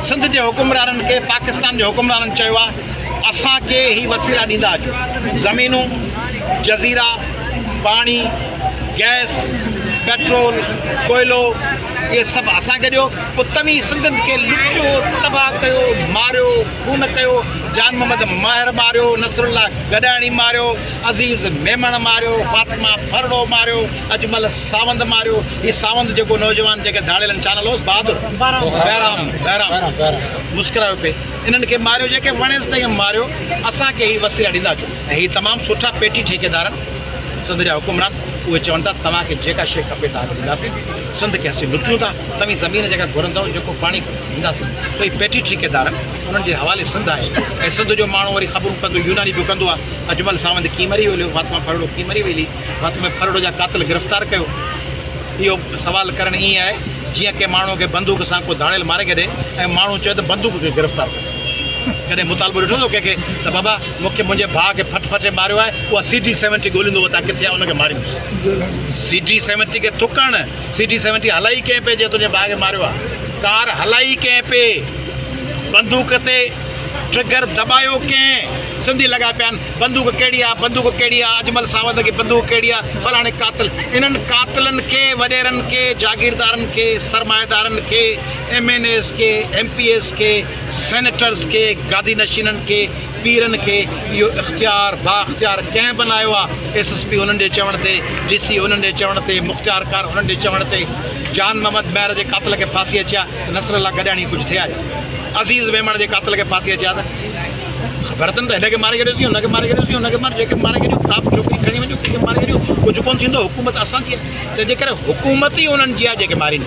सिंध के हुकुमराननि के पाकिस्तान के हुकुमराननि चयो आहे असांखे ही वसीला ॾींदा अचो, ज़मीनूं, जज़ीरा, पानी, गैस, पेट्रोल, कोयलो, ये सब असांखे ॾियो। पोइ तव्हीं सिंधियुनि खे लुटियो, तबाह कयो, मारियो, खून कयो, जान मोहम्मद माहिर मारियो, नसरुल्ला गॾाणी मारियो, अज़ीज़ मेमण मारियो, फातिमा फरड़ो मारियो, अजमल सावंद मारियो। ये सावंद जेको नौजवान जेके धाड़ेलनि चानल होसि बहादुर बहराम मुस्कुरायो पे, इन्हनि खे मारियो, जेके वणेसि ताईं मारियो। असांखे ही वसीला ॾींदा अचो। ऐं ही तमामु सुठा पेटी ठेकेदार सिंध जा हुकुमरान उहे चवनि था तव्हांखे जेका शइ खपे तव्हांखे ॾींदासीं। सिंध खे असीं लुटियूं था, तव्हीं ज़मीन जेका घुरंदव, जेको पाणी ॾींदासीं। सो ही पेटी ठेकेदार उन्हनि जे हवाले सिंध आहे। ऐं सिंध जो माण्हू वरी ख़बरूं कंदो, यूनानी बि कंदो आहे। अजमल सावंत कीअं मरी वियो, फातिमा फरड़ो कीअं मरी वेली, फातिमा फरड़ो जा कातिल गिरफ़्तार कयो। इहो सवाल करणु ईअं आहे जीअं की माण्हू खे बंदूक सां को धाड़ेल मारे करे ऐं माण्हू चए त बंदूक खे गिरफ़्तार कयो। कॾहिं मुतालबो ॾिठो अथव कंहिंखे त बाबा मूंखे मुंहिंजे भाउ खे फटे मारियो आहे, उहा CT-70 ॻोल्हींदो तव्हां किथे आहे, उनखे मारियोसि। CT-70 खे थुकणु, CT-70 हलाई कंहिं पे जे तुंहिंजे भाउ खे मारियो आहे, कार हलाई कंहिं पे, बंदूक ते ट्रिगर दॿायो कंहिं, सिंधी लॻा पिया आहिनि बंदूक कहिड़ी आहे, बंदूक कहिड़ी आहे, अजमल सावंत खे बंदूक कहिड़ी आहे, फलाणे कातिल। इन्हनि कातिलनि खे, वॾेरनि खे, जागीरदारनि खे, सरमाएदारनि खे, MNAs के, MPs के, सेनेटर्स के, गादी नशीननि के, पीरनि खे इहो इख़्तियार बाइख़्तियार कंहिं बनायो आहे। SSP उन्हनि जे चवण ते, DC उन्हनि जे चवण ते, मुख़्तियार कार उन्हनि जे चवण ते, जान मोहम्मद महर जे कातिल खे फांसी अची आहे, नसरुल्ला गॾाणी कुझु थिया, अज़ीज़ मेमण जे कातिल खे फांसी अची आहे, त ख़बर अथनि त हिनखे मारे छॾियोसीं, हुनखे मारे छॾियोसीं, हुनखे मारे, जेके मारे छॾियो, का बि छोकिरी खणी वञो, कंहिंखे मारे छॾियो, कुझु कोन थींदो। हुकूमत असांजी आहे, तंहिंजे करे हुकूमत ई उन्हनि जी आहे जेके मारीनि।